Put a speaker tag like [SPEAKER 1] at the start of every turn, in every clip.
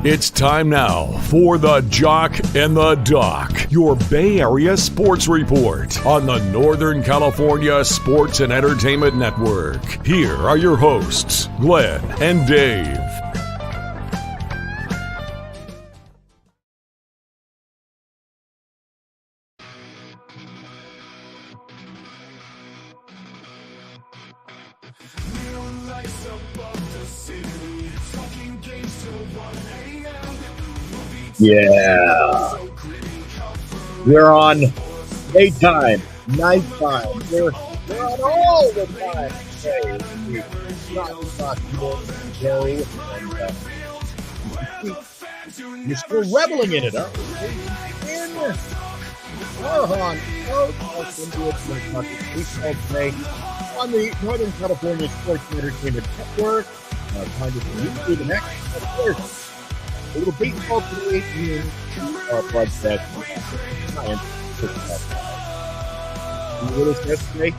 [SPEAKER 1] It's time now for the Jock and the Doc, your Bay Area sports report on the Northern California Sports and Entertainment Network. Here are your hosts, Glenn and Dave.
[SPEAKER 2] Yeah, we're on daytime, nighttime. We're on all the time. Hey, you're still reveling in it, huh? In Farhan, today on the Northern California Sports and Entertainment Network. Find us on YouTube and X, of course. A little baseball today in our broadcast. You with us yesterday?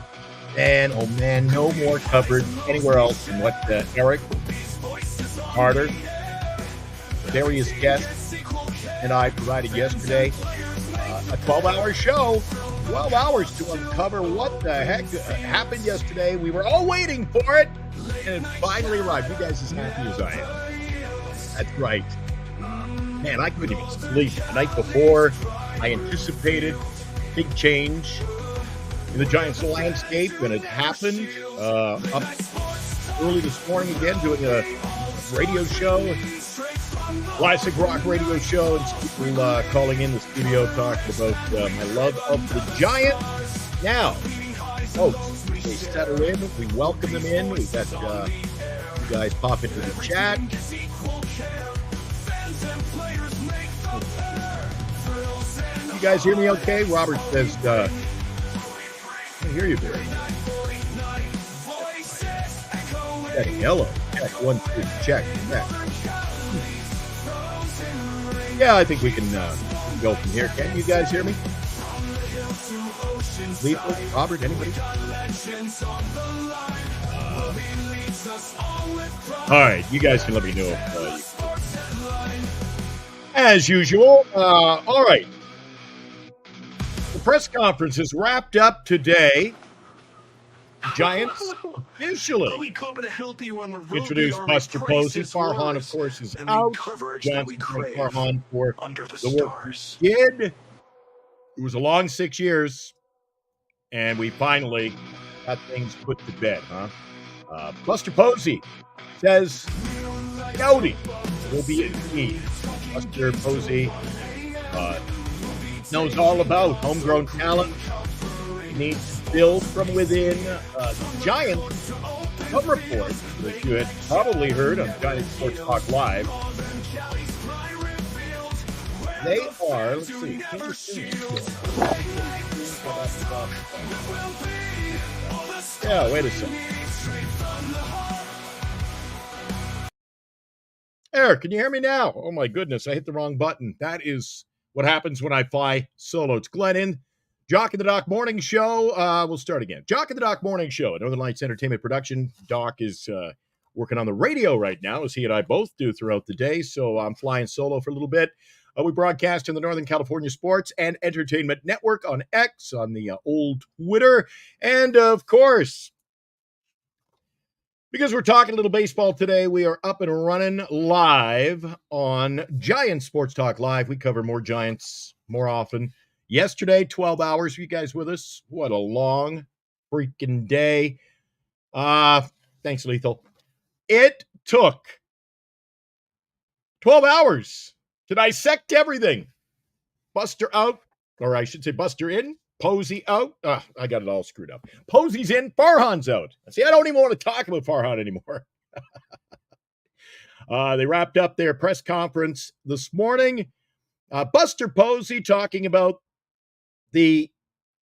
[SPEAKER 2] And oh man, no more coverage anywhere else than what Eric, Carter, various guests, and I provided yesterday. A 12-hour show, 12 hours to uncover what the heck happened yesterday. We were all waiting for it, and it finally arrived. You guys as happy as I am. That's right. Man, I couldn't even sleep the night before. I anticipated big change in the Giants landscape, and it happened. Up early this morning again, doing a radio show, classic rock radio show, and people calling in the studio talking about my love of the Giants. Now, folks, they settle in. We welcome them in. We've got you guys pop into the chat. You guys hear me okay? Robert says, I hear you very well. That yellow. Check 1, 2, check. Yeah, I think we can go from here. Can you guys hear me? Lethal, Robert, anybody? All right, you guys can let me know if as usual. All right. The press conference is wrapped up today. Giants officially introduced Buster Posey. Farhan, of course, is out. Giants thank Farhan for the work he did. It was a long 6 years, and we finally got things put to bed, huh? Buster Posey says scouting will be a key. Buster Posey knows all about homegrown talent. He needs to build from within. The Giants cover report that you had probably heard on Giants Sports Talk Live. They are, let's see. Yeah, wait a second. Eric, can you hear me now? Oh my goodness, I hit the wrong button. That is what happens when I fly solo. It's Glenn in. Jock and the Doc Morning Show. We'll start again. Jock and the Doc Morning Show, Northern Lights Entertainment production. Doc is working on the radio right now, as he and I both do throughout the day, so I'm flying solo for a little bit. We broadcast in the Northern California Sports and Entertainment Network on X, on the old Twitter, and of course, because we're talking a little baseball today, we are up and running live on Giants Sports Talk Live. We cover more Giants more often. Yesterday, 12 hours. You guys with us? What a long freaking day. Thanks, Lethal. It took 12 hours to dissect everything. Buster out, or I should say Buster in. Posey out. I got it all screwed up. Posey's in. Farhan's out. See, I don't even want to talk about Farhan anymore. They wrapped up their press conference this morning. Buster Posey talking about the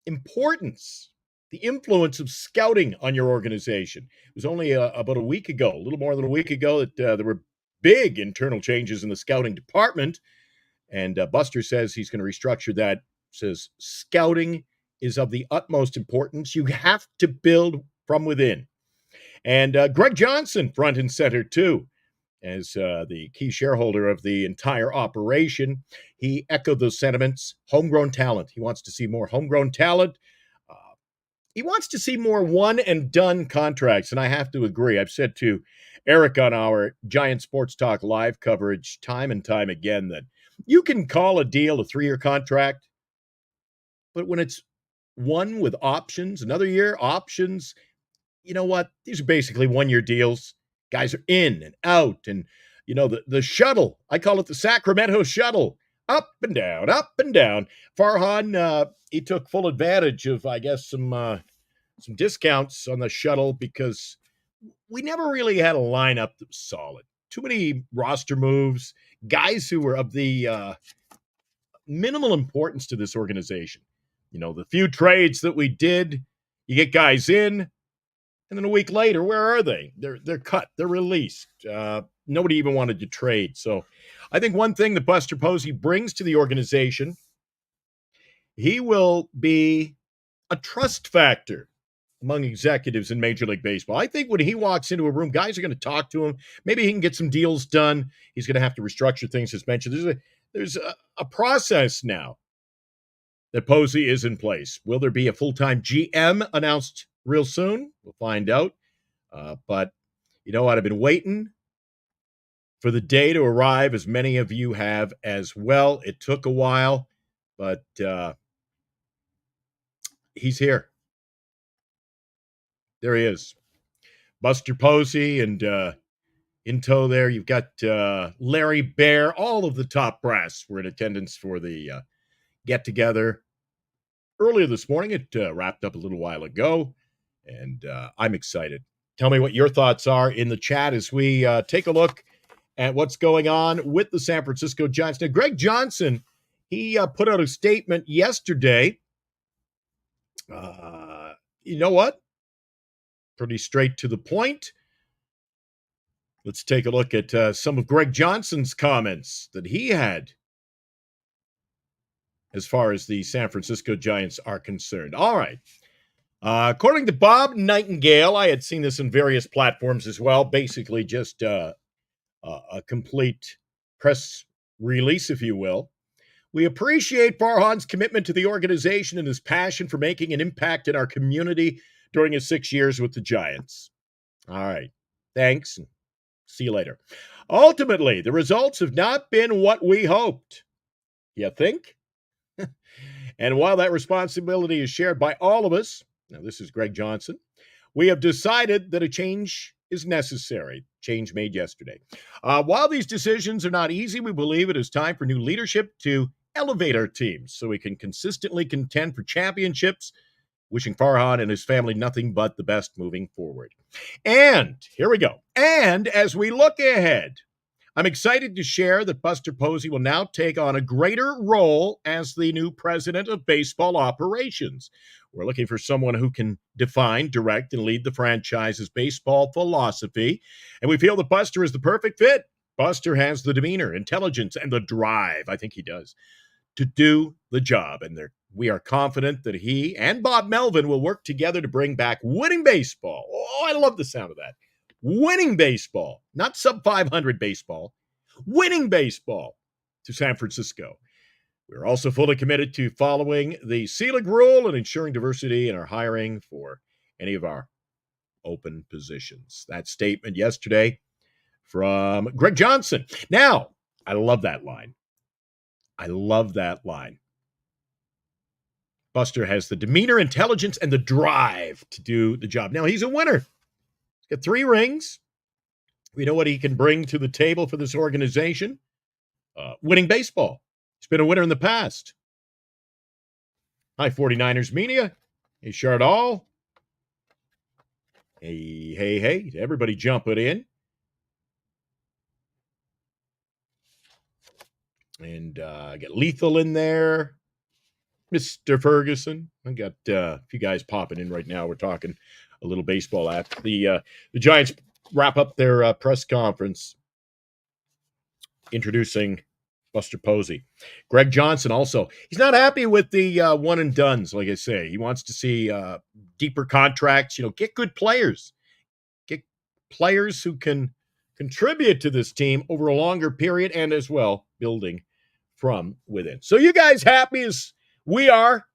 [SPEAKER 2] importance, the influence of scouting on your organization. It was only about a week ago, a little more than a week ago, that there were big internal changes in the scouting department. And Buster says he's going to restructure that. Says scouting is of the utmost importance. You have to build from within. And Greg Johnson, front and center, too. as the key shareholder of the entire operation, he echoed those sentiments. Homegrown talent. He wants to see more homegrown talent. Uh, he wants to see more one and done contracts. And I have to agree. I've said to Eric on our Giant Sports Talk live coverage time and time again that you can call a deal a 3-year contract, but when it's one with options, another year options, you know what? These are basically 1-year deals. Guys are in and out. And, the shuttle, I call it the Sacramento shuttle, up and down, up and down. Farhan, he took full advantage of, I guess, some discounts on the shuttle because we never really had a lineup that was solid. Too many roster moves, guys who were of the minimal importance to this organization. The few trades that we did, you get guys in, and then a week later, where are they? They're cut. They're released. Nobody even wanted to trade. So I think one thing that Buster Posey brings to the organization, he will be a trust factor among executives in Major League Baseball. I think when he walks into a room, guys are going to talk to him. Maybe he can get some deals done. He's going to have to restructure things, as mentioned. There's a process now that Posey is in place. Will there be a full-time GM announced real soon? We'll find out. But you know what? I've been waiting for the day to arrive, as many of you have as well. It took a while, but he's here. There he is. Buster Posey, and in tow there, you've got Larry Bear. All of the top brass were in attendance for the get-together earlier this morning. It wrapped up a little while ago, and I'm excited. Tell me what your thoughts are in the chat as we take a look at what's going on with the San Francisco Giants. Now, Greg Johnson, he put out a statement yesterday. You know what? Pretty straight to the point. Let's take a look at some of Greg Johnson's comments that he had as far as the San Francisco Giants are concerned. All right. According to Bob Nightingale, I had seen this in various platforms as well, basically just a complete press release, if you will. We appreciate Farhan's commitment to the organization and his passion for making an impact in our community during his 6 years with the Giants. All right. Thanks, and see you later. Ultimately, the results have not been what we hoped. You think? And while that responsibility is shared by all of us, now this is Greg Johnson, we have decided that a change is necessary. Change made yesterday. While these decisions are not easy, we believe it is time for new leadership to elevate our teams so we can consistently contend for championships. Wishing Farhan and his family nothing but the best moving forward. And here we go. And as we look ahead, I'm excited to share that Buster Posey will now take on a greater role as the new president of baseball operations. We're looking for someone who can define, direct, and lead the franchise's baseball philosophy. And we feel that Buster is the perfect fit. Buster has the demeanor, intelligence, and the drive, I think he does, to do the job. And we are confident that he and Bob Melvin will work together to bring back winning baseball. Oh, I love the sound of that. Winning baseball, not sub-500 baseball, winning baseball to San Francisco. We're also fully committed to following the Selig rule and ensuring diversity in our hiring for any of our open positions. That statement yesterday from Greg Johnson. Now, I love that line. I love that line. Buster has the demeanor, intelligence, and the drive to do the job. Now, he's a winner. He's got 3 rings. We know what he can bring to the table for this organization. Winning baseball. He's been a winner in the past. Hi, 49ers Media. Hey, Chardall. Hey. Everybody jumping in. And get Lethal in there. Mr. Ferguson. I got a few guys popping in right now. We're talking a little baseball after the Giants wrap up their press conference introducing Buster Posey. Greg Johnson also. He's not happy with the one and dones, like I say. He wants to see deeper contracts. Get good players. Get players who can contribute to this team over a longer period and as well building from within. So you guys happy as we are?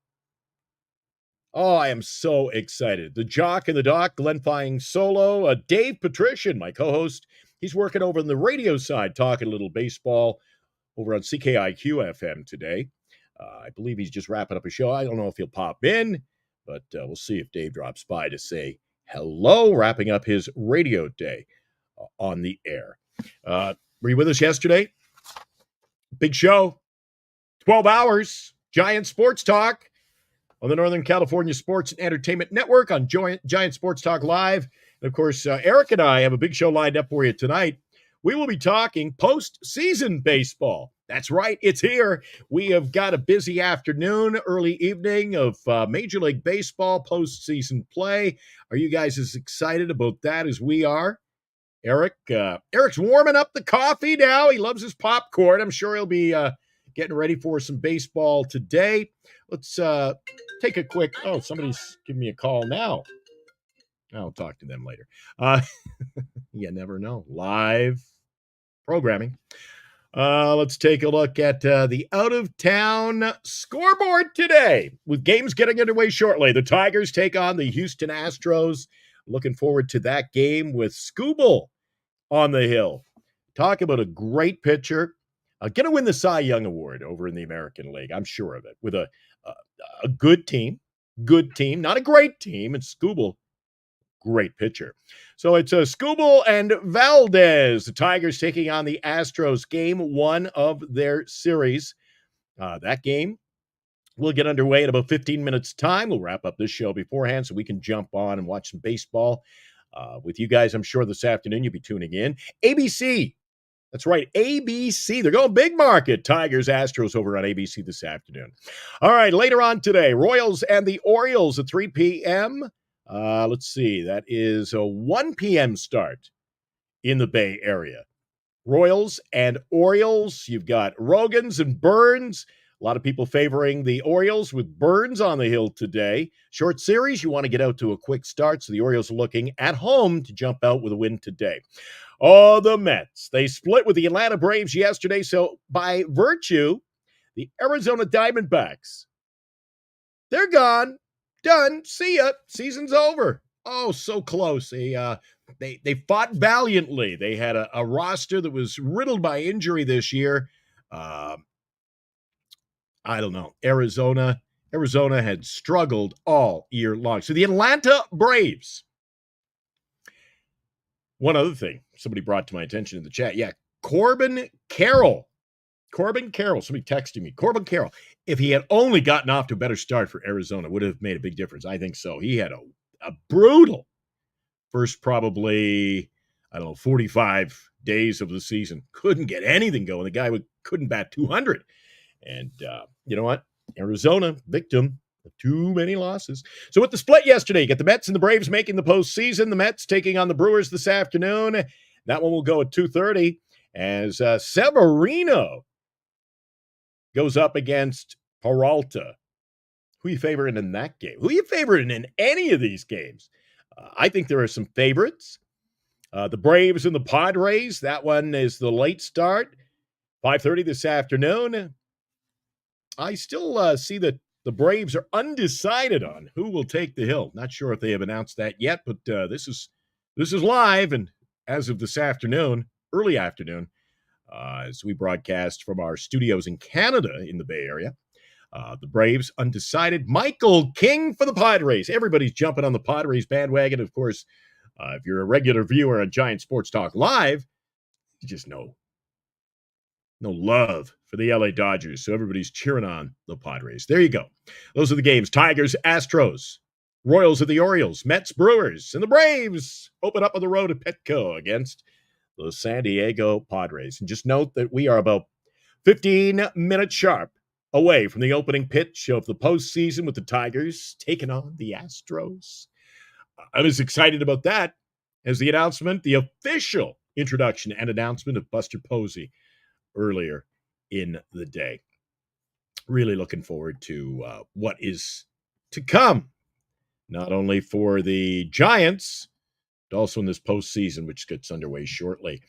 [SPEAKER 2] Oh, I am so excited. The Jock and the Doc, Glenn Fying solo, Dave Patrician, my co-host. He's working over on the radio side, talking a little baseball over on CKIQ FM today. I believe he's just wrapping up a show. I don't know if he'll pop in, but we'll see if Dave drops by to say hello, wrapping up his radio day on the air. Were you with us yesterday? Big show, 12 hours, Giant Sports Talk on the Northern California Sports and Entertainment Network on Giant Sports Talk Live. And of course, Eric and I have a big show lined up for you tonight. We will be talking postseason baseball. That's right, it's here. We have got a busy afternoon, early evening of Major League Baseball postseason play. Are you guys as excited about that as we are? Eric's warming up the coffee now. He loves his popcorn. I'm sure he'll be getting ready for some baseball today. Let's take a quick... Oh, somebody's giving me a call now. I'll talk to them later. You never know. Live programming. Let's take a look at the out-of-town scoreboard today. With games getting underway shortly, the Tigers take on the Houston Astros. Looking forward to that game with Scooble on the hill. Talk about a great pitcher. Going to win the Cy Young Award over in the American League. I'm sure of it. With a good team. Good team. Not a great team. And Scooble, great pitcher. So it's Scooble and Valdez. The Tigers taking on the Astros. Game one of their series. That game will get underway in about 15 minutes' time. We'll wrap up this show beforehand so we can jump on and watch some baseball with you guys. I'm sure this afternoon you'll be tuning in. ABC. That's right, ABC. They're going big market. Tigers, Astros over on ABC this afternoon. All right, later on today, Royals and the Orioles at 3 p.m. Let's see, that is a 1 p.m. start in the Bay Area. Royals and Orioles. You've got Rogans and Burns. A lot of people favoring the Orioles with Burns on the hill today. Short series, you want to get out to a quick start, so the Orioles are looking at home to jump out with a win today. Oh, the Mets. They split with the Atlanta Braves yesterday, so by virtue, the Arizona Diamondbacks, they're gone. Done. See ya. Season's over. Oh, so close. They fought valiantly. They had a roster that was riddled by injury this year. I don't know. Arizona had struggled all year long. So the Atlanta Braves. One other thing somebody brought to my attention in the chat. Yeah, Corbin Carroll. Somebody texted me. Corbin Carroll. If he had only gotten off to a better start for Arizona, would have made a big difference. I think so. He had a brutal first probably, 45 days of the season. Couldn't get anything going. The guy couldn't bat 200. And you know what? Arizona, victim of too many losses. So with the split yesterday, you get the Mets and the Braves making the postseason. The Mets taking on the Brewers this afternoon. That one will go at 2:30 as Severino goes up against Peralta. Who are you favoring in that game? Who are you favoring in any of these games? I think there are some favorites. The Braves and the Padres. That one is the late start. 5:30 this afternoon. I still see that the Braves are undecided on who will take the hill. Not sure if they have announced that yet, but this is live, and as of this afternoon, early afternoon, as we broadcast from our studios in Canada in the Bay Area, the Braves undecided. Michael King for the Padres. Everybody's jumping on the Padres bandwagon. Of course, if you're a regular viewer on Giant Sports Talk Live, you just know no love for the LA Dodgers, so everybody's cheering on the Padres. There you go. Those are the games. Tigers, Astros, Royals of the Orioles, Mets, Brewers, and the Braves open up on the road at Petco against the San Diego Padres. And just note that we are about 15 minutes sharp away from the opening pitch of the postseason with the Tigers taking on the Astros. I was excited about that as the official introduction and announcement of Buster Posey earlier in the day. Really looking forward to what is to come, not only for the Giants, Also in this postseason, which gets underway shortly.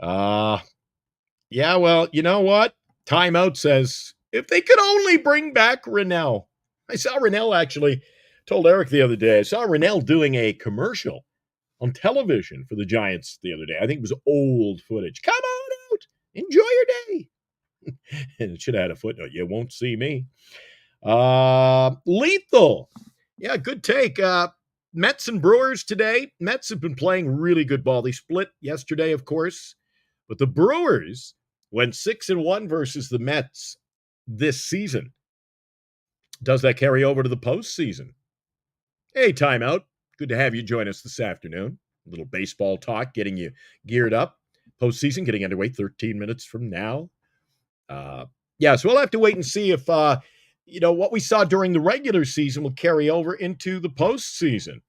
[SPEAKER 2] Yeah, well, you know what? Timeout says if they could only bring back Rennell. I saw Rennell actually told Eric the other day. I saw Rennell doing a commercial on television for the Giants the other day. I think it was old footage. Come on out, enjoy your day. And it should have had a footnote. You won't see me. Lethal. Yeah, good take. Mets and Brewers today. Mets have been playing really good ball. They split yesterday, of course, but the Brewers went 6-1 versus the Mets this season. Does that carry over to the postseason? Hey, timeout. Good to have you join us this afternoon. A little baseball talk, getting you geared up. Postseason getting underway 13 minutes from now. Yeah, so we'll have to wait and see if what we saw during the regular season will carry over into the postseason.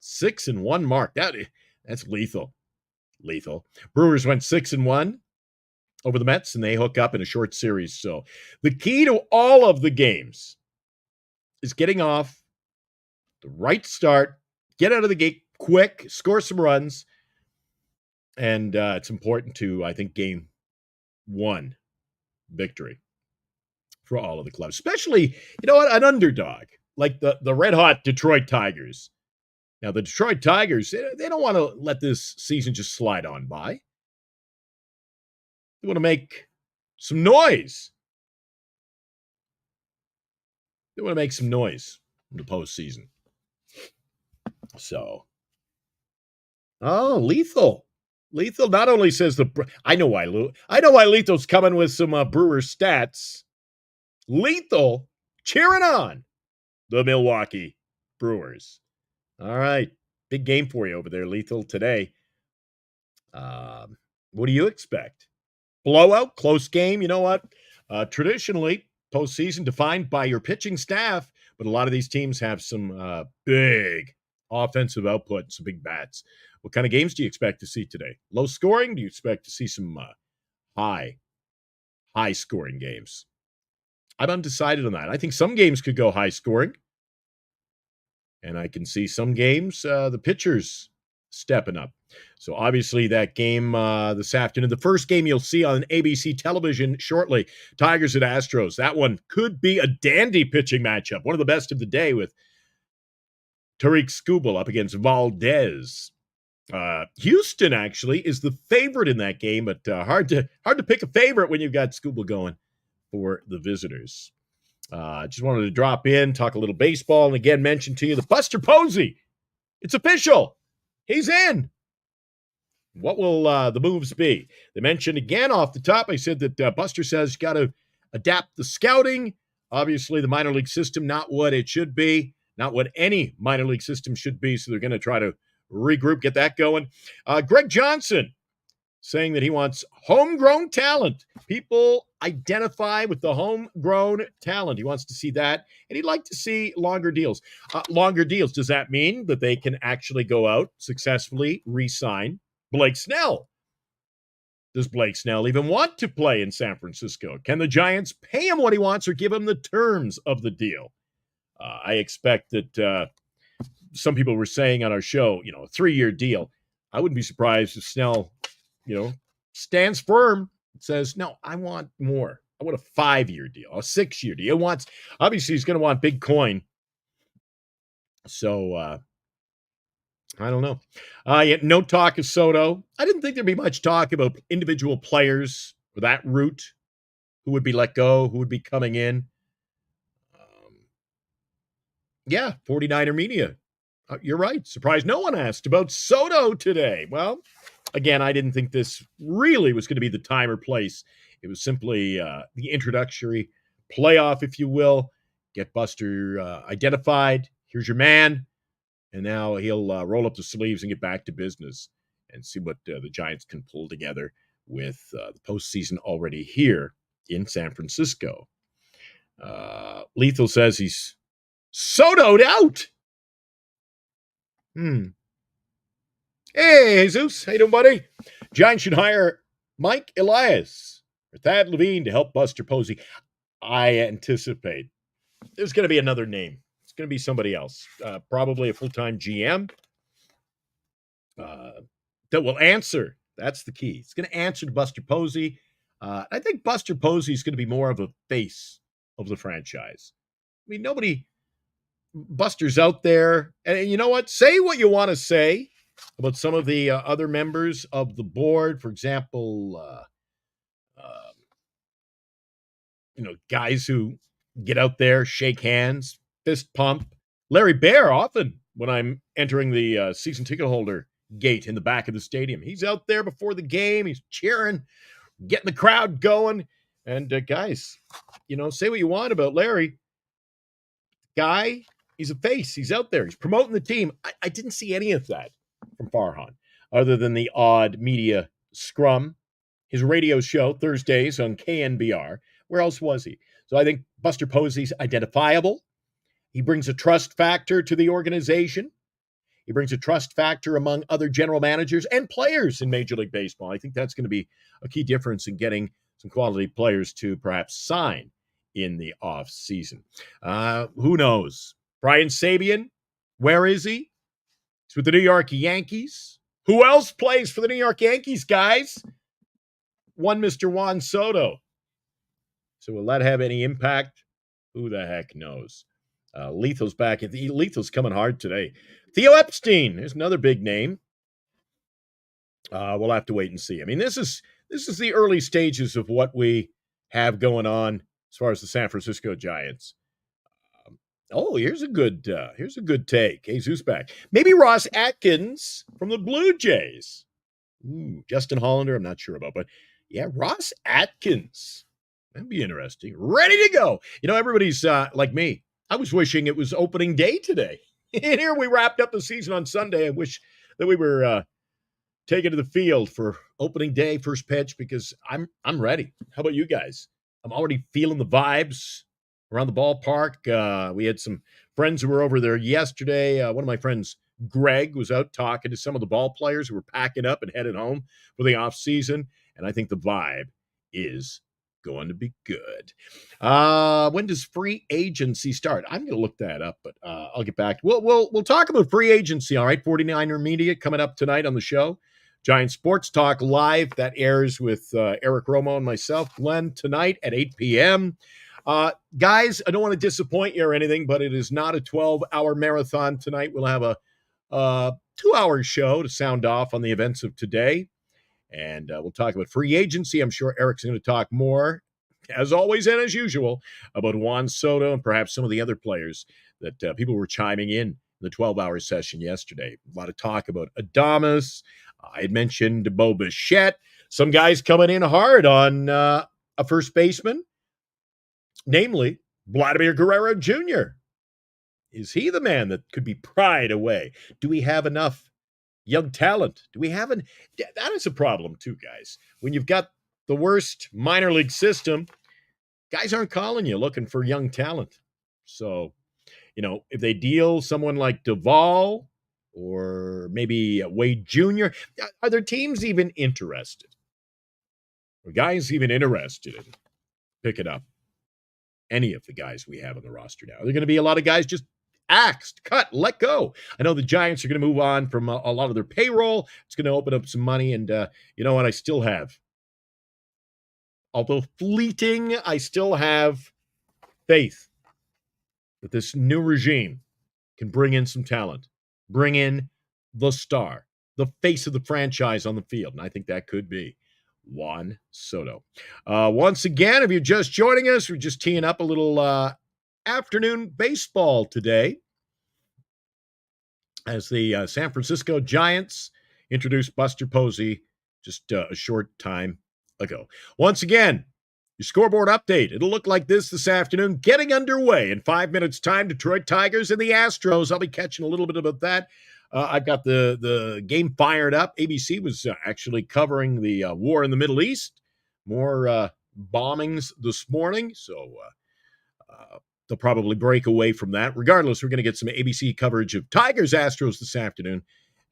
[SPEAKER 2] 6-1 mark. That's lethal. Lethal. Brewers went 6-1 over the Mets, and they hook up in a short series. So the key to all of the games is getting off the right start, get out of the gate quick, score some runs, and it's important to, I think, game one victory for all of the clubs, especially, an underdog like the red-hot Detroit Tigers. Now, the Detroit Tigers, they don't want to let this season just slide on by. They want to make some noise. They want to make some noise in the postseason. So, lethal. Lethal not only says I know why Lethal's coming with some Brewer stats. Lethal cheering on the Milwaukee Brewers. All right. Big game for you over there, Lethal, today. What do you expect? Blowout, close game. You know what? Traditionally, postseason defined by your pitching staff, but a lot of these teams have some big offensive output, some big bats. What kind of games do you expect to see today? Low scoring? Do you expect to see some high scoring games? I'm undecided on that. I think some games could go high scoring. And I can see some games, the pitchers stepping up. So obviously that game this afternoon, the first game you'll see on ABC television shortly, Tigers at Astros. That one could be a dandy pitching matchup. One of the best of the day with Tariq Skubal up against Valdez. Houston actually is the favorite in that game, but hard to pick a favorite when you've got Skubal going for the visitors. Just wanted to drop in, talk a little baseball, and again mention to you the Buster Posey. It's official. He's in. What will the moves be? They mentioned again off the top, I said that Buster says you got to adapt the scouting. Obviously, the minor league system, not what it should be, not what any minor league system should be, so they're going to try to regroup, get that going. Greg Johnson saying that he wants homegrown talent. People identify with the homegrown talent. He wants to see that, and he'd like to see longer deals. Longer deals, does that mean that they can actually go out, successfully re-sign Blake Snell? Does Blake Snell even want to play in San Francisco? Can the Giants pay him what he wants or give him the terms of the deal? I expect that some people were saying on our show, a 3-year deal. I wouldn't be surprised if Snell stands firm, says, no, I want more. I want a 5-year deal, a 6-year deal. Obviously, he's going to want big coin. So, I don't know. Yet no talk of Soto. I didn't think there'd be much talk about individual players for that route, who would be let go, who would be coming in. 49er media. You're right. Surprised no one asked about Soto today. Well, again, I didn't think this really was going to be the time or place. It was simply the introductory playoff, if you will. Get Buster identified. Here's your man. And now he'll roll up the sleeves and get back to business and see what the Giants can pull together with the postseason already here in San Francisco. Lethal says he's Soto'd out. Hey, Jesus. How you doing, buddy? Giants should hire Mike Elias or Thad Levine to help Buster Posey. I anticipate there's going to be another name. It's going to be somebody else. Probably a full-time GM. that will answer. That's the key. It's going to answer to Buster Posey. I think Buster Posey is going to be more of a face of the franchise. I mean, Buster's out there. And you know what? Say what you want to say about some of the other members of the board. For example, guys who get out there, shake hands, fist pump. Larry Bear, often when I'm entering the season ticket holder gate in the back of the stadium, he's out there before the game. He's cheering, getting the crowd going. And guys, say what you want about Larry. Guy, he's a face. He's out there. He's promoting the team. I didn't see any of that from Farhan, other than the odd media scrum, his radio show Thursdays on KNBR. Where else was he? So I think Buster Posey's identifiable. He brings a trust factor to the organization. He brings a trust factor among other general managers and players in Major League Baseball. I think that's going to be a key difference in getting some quality players to perhaps sign in the offseason. Who knows? Brian Sabian, where is he? He's with the New York Yankees. Who else plays for the New York Yankees, guys? One Mr. Juan Soto. So will that have any impact? Who the heck knows? Lethal's back. Lethal's coming hard today. Theo Epstein, there's another big name. We'll have to wait and see. I mean, this is the early stages of what we have going on as far as the San Francisco Giants. Here's a good take. Jesus back. Maybe Ross Atkins from the Blue Jays. Justin Hollander, I'm not sure about, but yeah, Ross Atkins. That'd be interesting. Ready to go. Everybody's like me. I was wishing it was opening day today. And here we wrapped up the season on Sunday. I wish that we were taken to the field for opening day, first pitch, because I'm ready. How about you guys? I'm already feeling the vibes around the ballpark. We had some friends who were over there yesterday. One of my friends, Greg, was out talking to some of the ball players who were packing up and headed home for the off season. And I think the vibe is going to be good. When does free agency start? I'm going to look that up, but I'll get back. We'll talk about free agency. All right, 49er Media coming up tonight on the show. Giant Sports Talk Live that airs with Eric Romo and myself, Glenn, tonight at 8 p.m. Guys, I don't want to disappoint you or anything, but it is not a 12-hour marathon tonight. We'll have a 2-hour show to sound off on the events of today. And we'll talk about free agency. I'm sure Eric's going to talk more, as always and as usual, about Juan Soto and perhaps some of the other players that people were chiming in the 12-hour session yesterday. A lot of talk about Adames. I had mentioned Bo Bichette. Some guys coming in hard on a first baseman, namely Vladimir Guerrero Jr. Is he the man that could be pried away? Do we have enough young talent? Do we have that is a problem too, guys. When you've got the worst minor league system, guys aren't calling you looking for young talent. So, if they deal someone like Duvall or maybe Wade Jr., are their teams even interested? Are guys even interested in picking up any of the guys we have on the roster now? Are there going to be a lot of guys just axed, cut, let go? I know the Giants are going to move on from a lot of their payroll. It's going to open up some money. And you know what? I still have, although fleeting, I still have faith that this new regime can bring in some talent, bring in the star, the face of the franchise on the field. And I think that could be Juan Soto. Once again, if you're just joining us, we're just teeing up a little afternoon baseball today as the San Francisco Giants introduced Buster Posey just a short time ago. Once again, your scoreboard update. It'll look like this afternoon, getting underway in 5 minutes' time. Detroit Tigers and the Astros. I'll be catching a little bit about that. I've got the game fired up. ABC was actually covering the war in the Middle East. More bombings this morning, so they'll probably break away from that. Regardless, we're going to get some ABC coverage of Tigers-Astros this afternoon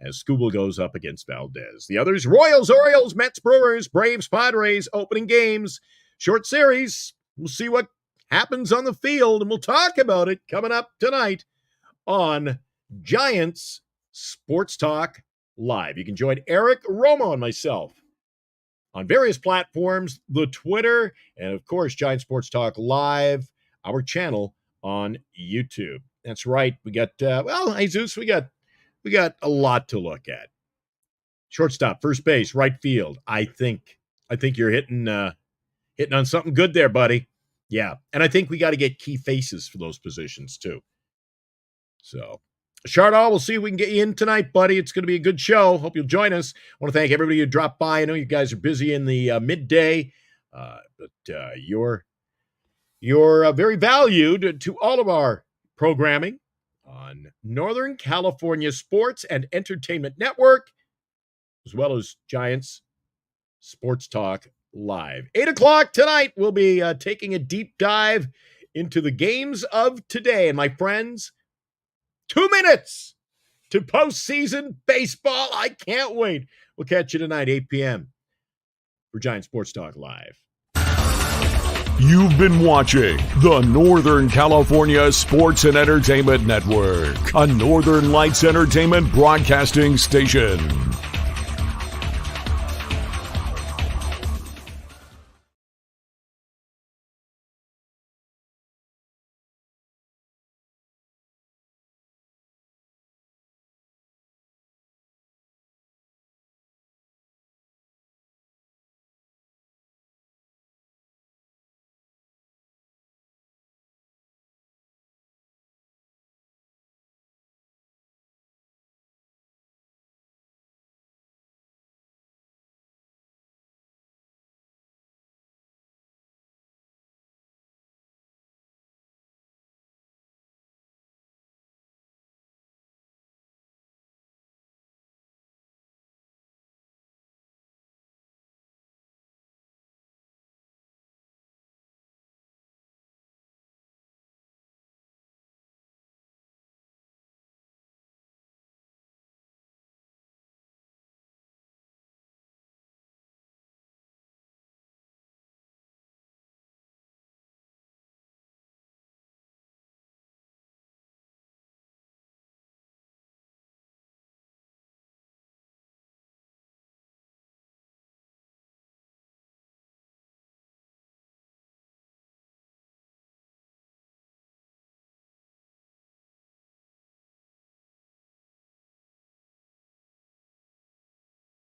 [SPEAKER 2] as Scooble goes up against Valdez. The others, Royals, Orioles, Mets, Brewers, Braves, Padres, opening games, short series. We'll see what happens on the field, and we'll talk about it coming up tonight on Giants Sports Talk Live. You can join Eric, Roma, and myself on various platforms, the Twitter, and of course, Giant Sports Talk Live, our channel on YouTube. That's right. We got, Jesus, we got a lot to look at. Shortstop, first base, right field. I think you're hitting on something good there, buddy. Yeah, and I think we got to get key faces for those positions too. So, Chardall, we'll see if we can get you in tonight, buddy. It's going to be a good show. Hope you'll join us. I want to thank everybody who dropped by. I know you guys are busy in the midday, but you're very valued to all of our programming on Northern California Sports and Entertainment Network, as well as Giants Sports Talk Live. 8 o'clock tonight, we'll be taking a deep dive into the games of today. And my friends, 2 minutes to postseason baseball. I can't wait. We'll catch you tonight, 8 p.m. for Giant Sports Talk Live.
[SPEAKER 1] You've been watching the Northern California Sports and Entertainment Network, a Northern Lights Entertainment broadcasting station.